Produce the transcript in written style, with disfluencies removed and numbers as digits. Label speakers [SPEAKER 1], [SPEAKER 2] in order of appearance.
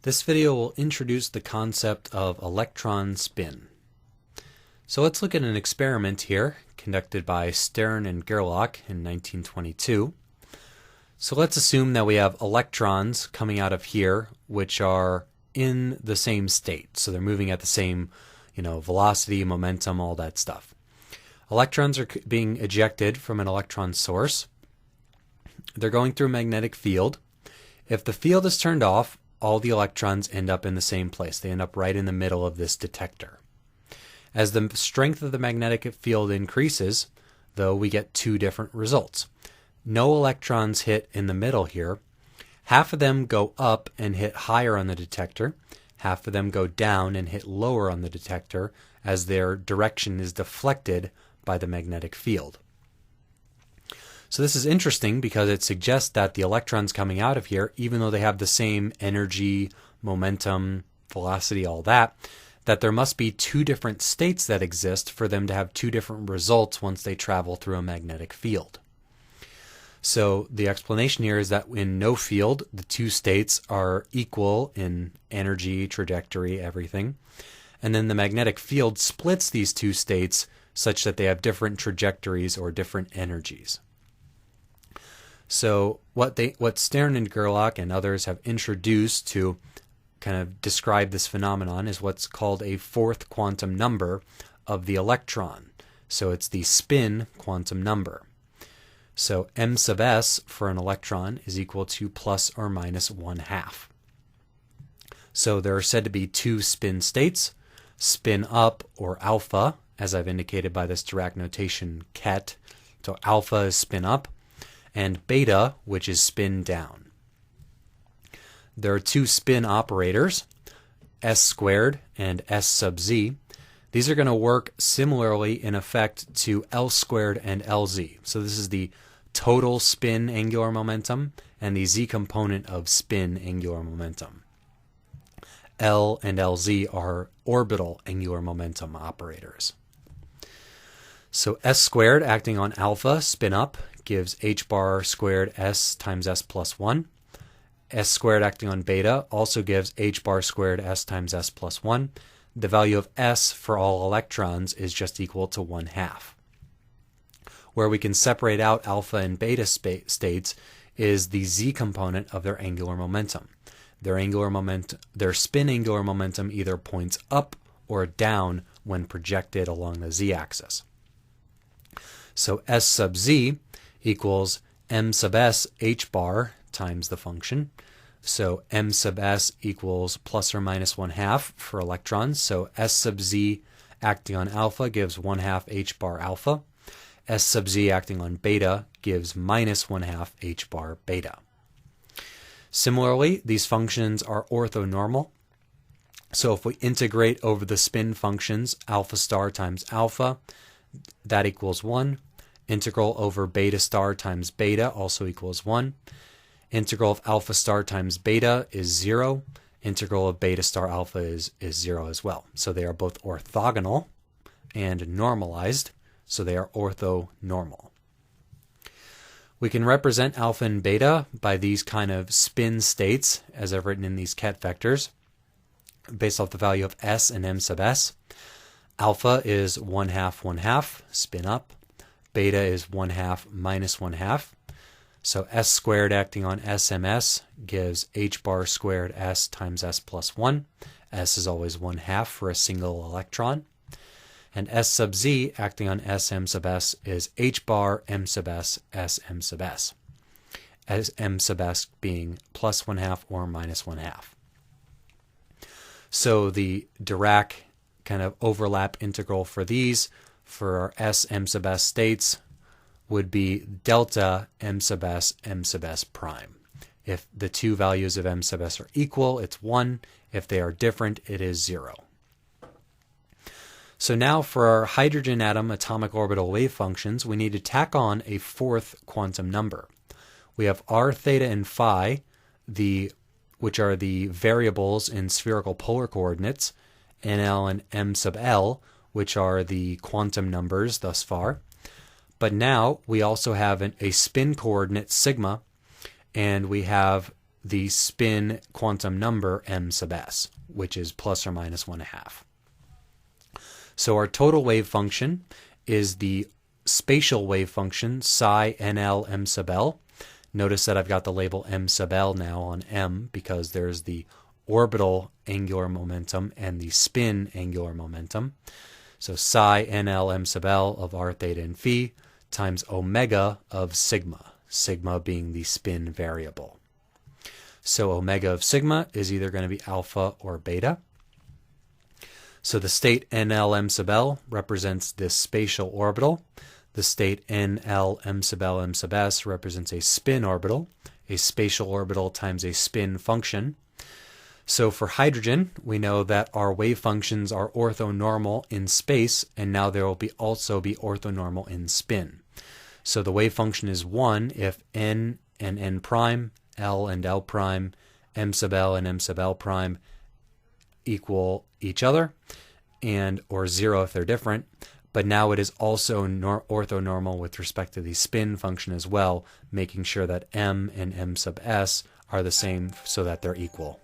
[SPEAKER 1] This video will introduce the concept of electron spin. So let's look at an experiment here conducted by Stern and Gerlach in 1922. So let's assume that we have electrons coming out of here which are in the same state. So they're moving at the same, velocity, momentum, all that stuff. Electrons are being ejected from an electron source. They're going through a magnetic field. If the field is turned off, all the electrons end up in the same place. They end up right in the middle of this detector. As the strength of the magnetic field increases, though, we get two different results. No electrons hit in the middle here. Half of them go up and hit higher on the detector. Half of them go down and hit lower on the detector as their direction is deflected by the magnetic field. So this is interesting because it suggests that the electrons coming out of here, even though they have the same energy, momentum, velocity, all that there must be two different states that exist for them to have two different results once they travel through a magnetic field. So the explanation here is that in no field, the two states are equal in energy, trajectory, everything. And then the magnetic field splits these two states such that they have different trajectories or different energies. So what Stern and Gerlach and others have introduced to kind of describe this phenomenon is what's called a fourth quantum number of the electron. So it's the spin quantum number. So m sub s for an electron is equal to plus or minus 1/2. So there are said to be two spin states, spin up or alpha, as I've indicated by this Dirac notation ket. So alpha is spin up, and beta, which is spin down. There are two spin operators, s squared and s sub z. These are going to work similarly in effect to L squared and Lz. So this is the total spin angular momentum and the z component of spin angular momentum. L and Lz are orbital angular momentum operators. So s squared acting on alpha, spin up, gives h bar squared s times s plus 1. S squared acting on beta also gives h bar squared s times s plus 1. The value of s for all electrons is just equal to 1/2. Where we can separate out alpha and beta states is the z component of their angular momentum. Their spin angular momentum either points up or down when projected along the z-axis. So s sub z equals m sub s h bar times the function. So m sub s equals plus or minus 1/2 for electrons. So s sub z acting on alpha gives 1/2 h bar alpha. S sub z acting on beta gives minus 1/2 h bar beta. Similarly, these functions are orthonormal. So if we integrate over the spin functions alpha star times alpha, that equals 1. Integral over beta star times beta also equals 1. Integral of alpha star times beta is 0. Integral of beta star alpha is 0 as well. So they are both orthogonal and normalized, so they are orthonormal. We can represent alpha and beta by these kind of spin states, as I've written in these ket vectors, based off the value of s and m sub s. Alpha is 1/2, 1/2, spin up. Beta is 1/2 minus 1/2. So s squared acting on sms gives h bar squared s times s plus 1. S is always 1/2 for a single electron. And s sub z acting on sm sub s is h bar m sub s s m sub s. As m sub s being plus 1/2 or minus 1/2. So the Dirac kind of overlap integral for these, for our s m sub s states, would be delta m sub s prime. If the two values of m sub s are equal, it's 1. If they are different, it is 0. So now for our hydrogen atom atomic orbital wave functions, we need to tack on a fourth quantum number. We have r, theta, and phi, which are the variables in spherical polar coordinates, nl and m sub l, which are the quantum numbers thus far. But now we also have a spin coordinate sigma, and we have the spin quantum number m sub s, which is plus or minus 1/2. So our total wave function is the spatial wave function psi nl m sub l. Notice that I've got the label m sub l now on m because there's the orbital angular momentum and the spin angular momentum. So psi nl m sub l of r theta and phi times omega of sigma, sigma being the spin variable. So omega of sigma is either going to be alpha or beta. So the state nl m sub l represents this spatial orbital. The state nl m sub l m sub s represents a spin orbital, a spatial orbital times a spin function. So for hydrogen, we know that our wave functions are orthonormal in space, and now there will also be orthonormal in spin. So the wave function is 1 if n and n prime, l and l prime, m sub l and m sub l prime equal each other, and or 0 if they're different. But now it is also orthonormal with respect to the spin function as well, making sure that m and m sub s are the same so that they're equal.